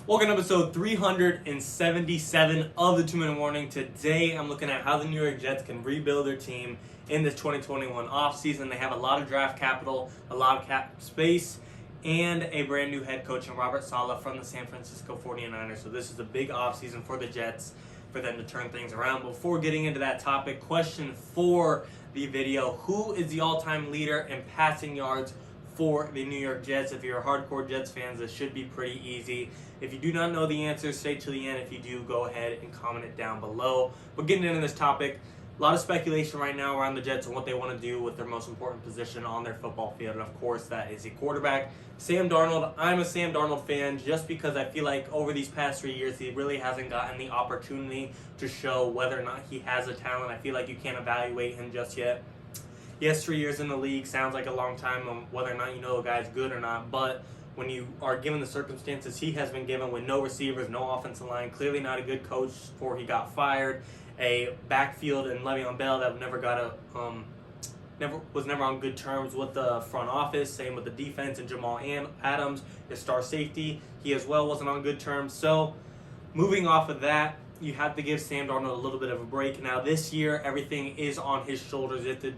Welcome to episode 377 of the 2-Minute Warning. Today I'm looking at how the New York Jets can rebuild their team in this 2021 offseason. They have a lot of draft capital, a lot of cap space, and a brand new head coach in Robert Saleh from the San Francisco 49ers. So this is a big offseason for the Jets for them to turn things around. Before getting into that topic, question for the video: who is the all-time leader in passing yards for the New York Jets? If you're a hardcore Jets fan, this should be pretty easy. If you do not know the answer, stay to the end. If you do, go ahead and comment it down below. But getting into this topic, a lot of speculation right now around the Jets and what they want to do with their most important position on their football field. And of course, that is a quarterback. Sam Darnold. I'm a Sam Darnold fan just because I feel like over these past 3 years, he really hasn't gotten the opportunity to show whether or not he has a talent. I feel like you can't evaluate him just yet. Yes, 3 years in the league sounds like a long time on whether or not you know a guy's good or not, but when you are given the circumstances he has been given with no receivers, no offensive line, clearly not a good coach before he got fired, a backfield and Le'Veon Bell that was never on good terms with the front office, same with the defense, and Jamal Adams, his star safety, he as well wasn't on good terms. So moving off of that, you have to give Sam Darnold a little bit of a break. Now, this year, everything is on his shoulders if the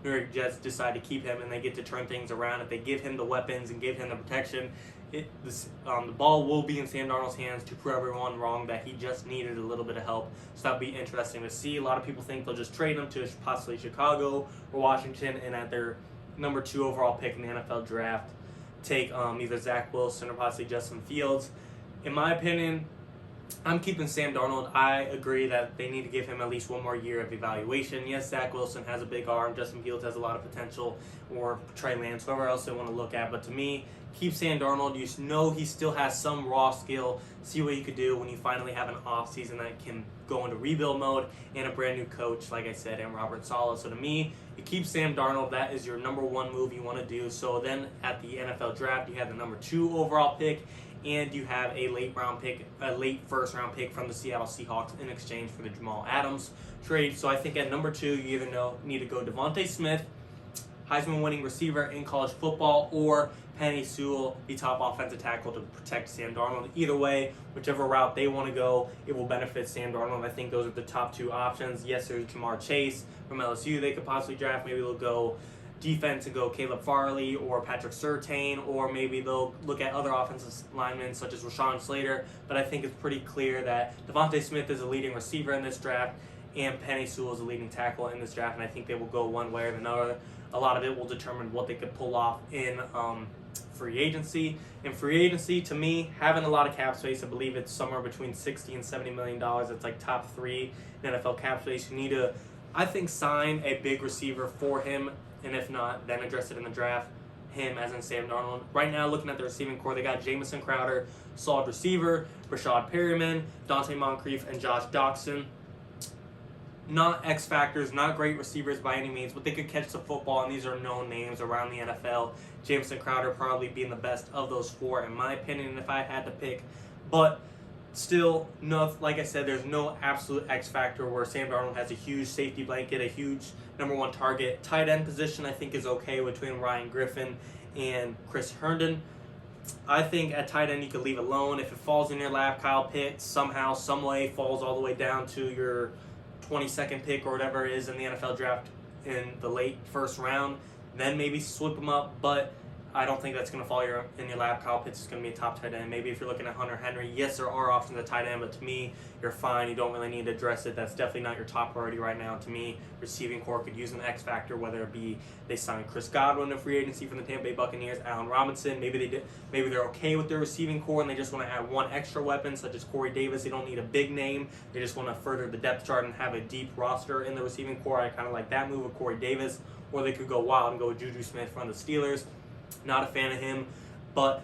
New York Jets decide to keep him and they get to turn things around. If they give him the weapons and give him the protection, the ball will be in Sam Darnold's hands to prove everyone wrong that he just needed a little bit of help. So that'll be interesting to see. A lot of people think they'll just trade him to possibly Chicago or Washington, and at their number 2 overall pick in the NFL draft, take either Zach Wilson or possibly Justin Fields. In my opinion, I'm keeping Sam Darnold. I agree that they need to give him at least one more year of evaluation. Yes, Zach Wilson has a big arm. Justin Fields has a lot of potential, or Trey Lance, whoever else they want to look at. But to me, keep Sam Darnold. You know he still has some raw skill. See what you could do when you finally have an offseason that can go into rebuild mode and a brand new coach, like I said, and Robert Saleh. So to me, you keep Sam Darnold. That is your number 1 move you want to do. So then at the NFL draft, you have the number 2 overall pick, and you have a late first round pick from the Seattle Seahawks in exchange for the Jamal Adams trade. So I think at number 2, you either need to go Devontae Smith, Heisman winning receiver in college football, or Penei Sewell, the top offensive tackle, to protect Sam Darnold. Either way, whichever route they want to go, it will benefit Sam Darnold. I think those are the top 2 options. Yes, there's Jamar Chase from LSU they could possibly draft. Maybe they'll go defense and go Caleb Farley or Patrick Surtain, or maybe they'll look at other offensive linemen such as Rashawn Slater. But I think it's pretty clear that Devontae Smith is a leading receiver in this draft, and Penei Sewell is a leading tackle in this draft, and I think they will go one way or another. A lot of it will determine what they could pull off in free agency. In free agency, to me, having a lot of cap space, I believe it's somewhere between $60 and $70 million. It's like top 3 in NFL cap space. You need to, I think, sign a big receiver for him, and if not, then address it in the draft, him as in Sam Darnold. Right now, looking at the receiving core, they got Jamison Crowder, solid receiver, Rashad Perriman, Dante Moncrief, and Josh Doxson. Not X factors, not great receivers by any means, but they could catch the football, and these are known names around the NFL. Jamison Crowder probably being the best of those 4, in my opinion, if I had to pick. But still, no, like I said, there's no absolute X factor where Sam Darnold has a huge safety blanket, a huge number 1 target. Tight end position, I think, is okay between Ryan Griffin and Chris Herndon. I think at tight end you could leave it alone. If it falls in your lap, Kyle Pitts somehow, some way falls all the way down to your 22nd pick or whatever it is in the NFL draft in the late first round, then maybe swoop him up. But I don't think that's going to fall in your lap. Kyle Pitts is going to be a top tight end. Maybe if you're looking at Hunter Henry, yes, there are options at tight end, but to me, you're fine. You don't really need to address it. That's definitely not your top priority right now. To me, receiving core could use an X factor, whether it be they sign Chris Godwin in free agency from the Tampa Bay Buccaneers, Allen Robinson. Maybe they're okay with their receiving core and they just want to add one extra weapon, such as Corey Davis. They don't need a big name. They just want to further the depth chart and have a deep roster in the receiving core. I kind of like that move with Corey Davis. Or they could go wild and go with Juju Smith from the Steelers. Not a fan of him, but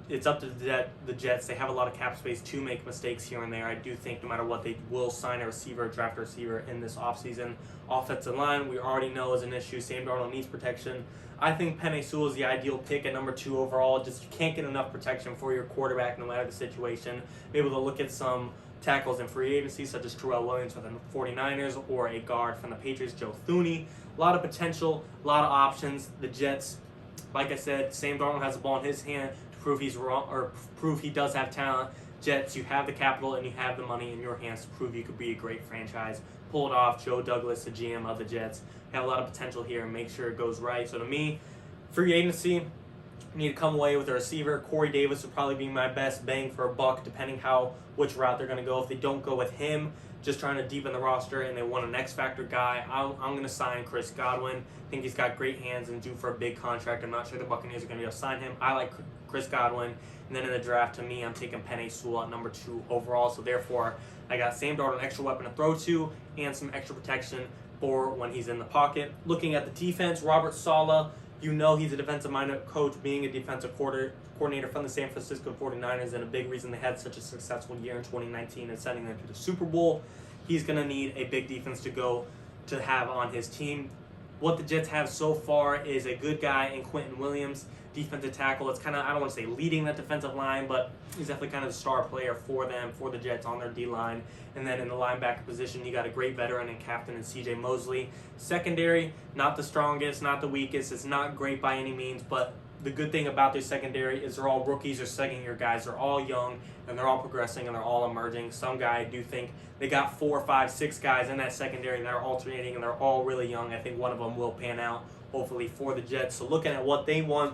it's up to the Jets. They have a lot of cap space to make mistakes here and there. I do think no matter what, they will sign a receiver, draft a receiver in this offseason. Offensive line, we already know is an issue. Sam Darnold needs protection. I think Penei Sewell is the ideal pick at number 2 overall. Just you can't get enough protection for your quarterback no matter the situation. Be able to look at some tackles in free agency, such as Terrell Williams from the 49ers, or a guard from the Patriots, Joe Thuney. A lot of potential, a lot of options. The Jets, like I said, Sam Darnold has the ball in his hand to prove he's wrong or prove he does have talent. Jets, you have the capital and you have the money in your hands to prove you could be a great franchise. Pull it off. Joe Douglas, the GM of the Jets, have a lot of potential here and make sure it goes right. So to me, free agency, you need to come away with a receiver. Corey Davis would probably be my best bang for a buck, depending which route they're going to go. If they don't go with him, just trying to deepen the roster, and they want an X Factor guy, I'm going to sign Chris Godwin. I think he's got great hands and due for a big contract. I'm not sure the Buccaneers are going to be able to sign him. I like Chris Godwin. And then in the draft, to me, I'm taking Penei Sewell at number 2 overall. So therefore, I got Sam Darnold, an extra weapon to throw to, and some extra protection for when he's in the pocket. Looking at the defense, Robert Saleh, you know he's a defensive-minded coach, being a defensive coordinator from the San Francisco 49ers, and a big reason they had such a successful year in 2019 and sending them to the Super Bowl. He's going to need a big defense to have on his team. What the Jets have so far is a good guy in Quentin Williams, defensive tackle. It's kind of, I don't want to say leading that defensive line, but he's definitely kind of the star player for them, for the Jets on their D-line. And then in the linebacker position, you got a great veteran and captain in C.J. Mosley. Secondary, not the strongest, not the weakest. It's not great by any means, but the good thing about their secondary is they're all rookies or second-year guys. They're all young, and they're all progressing, and they're all emerging. Some guy, I do think they got 4, 5, 6 guys in that secondary that are alternating, and they're all really young. I think one of them will pan out, hopefully, for the Jets. So looking at what they want,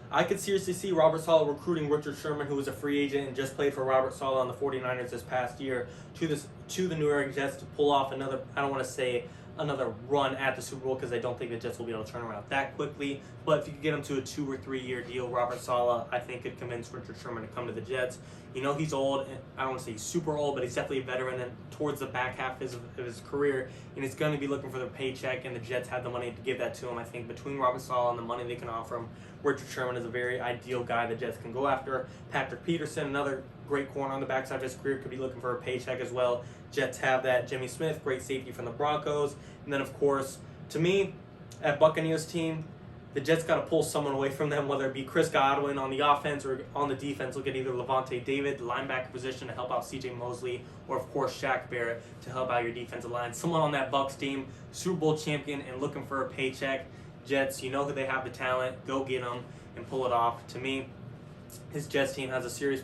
I could seriously see Robert Saleh recruiting Richard Sherman, who was a free agent and just played for Robert Saleh on the 49ers this past year, to the New York Jets to pull off another, I don't want to say another run at the Super Bowl, because I don't think the Jets will be able to turn around that quickly. But if you could get him to a 2 or 3 year deal, Robert Saleh, I think, could convince Richard Sherman to come to the Jets. You know he's old. I don't want to say he's super old, but he's definitely a veteran and towards the back half of his career, and he's going to be looking for the paycheck, and the Jets have the money to give that to him. I think between Robert Saleh and the money they can offer him, Richard Sherman is a very ideal guy the Jets can go after. Patrick Peterson, another great corner on the backside of his career, could be looking for a paycheck as well. Jets have that. Jimmy Smith, great safety from the Broncos. And then, of course, to me, at Buccaneers team, the Jets got to pull someone away from them, whether it be Chris Godwin on the offense or on the defense. Look at either Levante David, the linebacker position, to help out C.J. Mosley, or, of course, Shaq Barrett to help out your defensive line. Someone on that Bucs team, Super Bowl champion and looking for a paycheck. Jets, you know who they have the talent. Go get them and pull it off. To me, his Jets team has a serious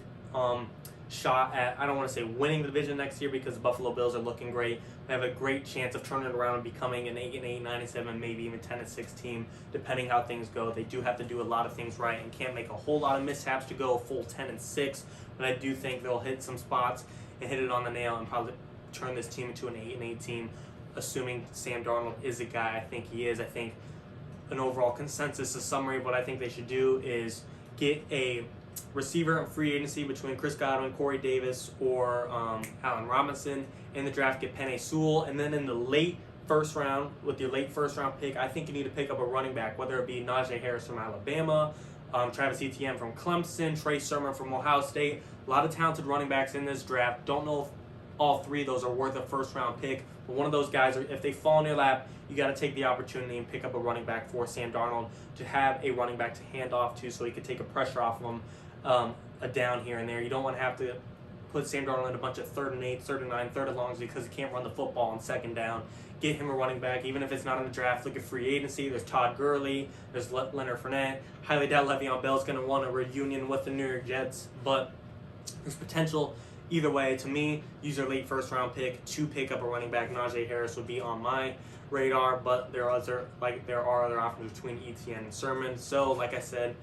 shot at, I don't want to say winning the division next year, because the Buffalo Bills are looking great. They have a great chance of turning it around and becoming an 8-8, 9-7, maybe even 10-6 team, depending how things go. They do have to do a lot of things right and can't make a whole lot of mishaps to go a full 10-6, but I do think they'll hit some spots and hit it on the nail and probably turn this team into an 8-8 team, assuming Sam Darnold is a guy. I think he is. I think an overall consensus, a summary of what I think they should do is get a receiver and free agency between Chris Godwin, Corey Davis, or Allen Robinson. In the draft, get Penei Sewell. And then in the late first round, with your late first round pick, I think you need to pick up a running back, whether it be Najee Harris from Alabama, Travis Etienne from Clemson, Trey Sermon from Ohio State. A lot of talented running backs in this draft. Don't know if all 3 of those are worth a first round pick, but one of those guys, if they fall in your lap, you got to take the opportunity and pick up a running back for Sam Darnold, to have a running back to hand off to, so he could take a pressure off of him, a down here and there. You don't want to have to put Sam Darnold in a bunch of 3rd and 8, 3rd and 9, 3rd and longs, because he can't run the football on 2nd down. Get him a running back, even if it's not in the draft. Look at free agency. There's Todd Gurley. There's Leonard Fournette. Highly doubt Le'Veon Bell's going to want a reunion with the New York Jets, but there's potential either way. To me, use your late first round pick to pick up a running back. Najee Harris would be on my radar, but there are other options between Etienne and Sermon. So, like I said,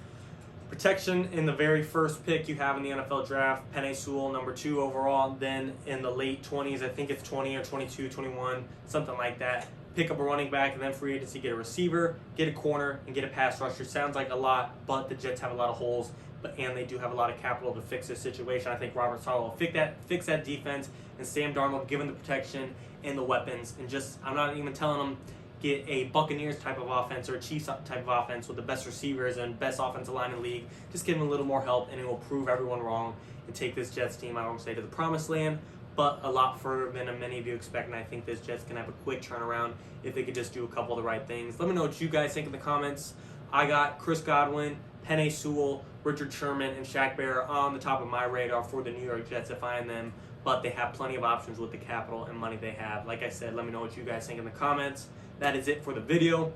protection in the very first pick you have in the NFL draft, Penei Sewell, number 2 overall. Then in the late 20s, I think it's 20 or 22, 21, something like that, pick up a running back, and then free agency, get a receiver, get a corner, and get a pass rusher. Sounds like a lot, but the Jets have a lot of holes, and they do have a lot of capital to fix this situation. I think Robert Saleh will fix that defense, and Sam Darnold, given the protection and the weapons, and just, I'm not even telling them get a Buccaneers type of offense or a Chiefs type of offense with the best receivers and best offensive line in the league. Just give them a little more help, and it will prove everyone wrong and take this Jets team, I don't want to say to the promised land, but a lot further than many of you expect. And I think this Jets can have a quick turnaround if they could just do a couple of the right things. Let me know what you guys think in the comments. I got Chris Godwin, Penei Sewell, Richard Sherman, and Shaq Barrett on the top of my radar for the New York Jets if I am them, but they have plenty of options with the capital and money they have. Like I said, let me know what you guys think in the comments. That is it for the video.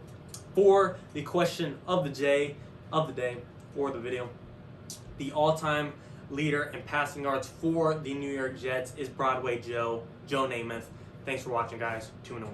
For the question of the day for the video, The all-time leader in passing yards for the New York Jets is Broadway Joe Namath. Thanks for watching, guys. 2-1.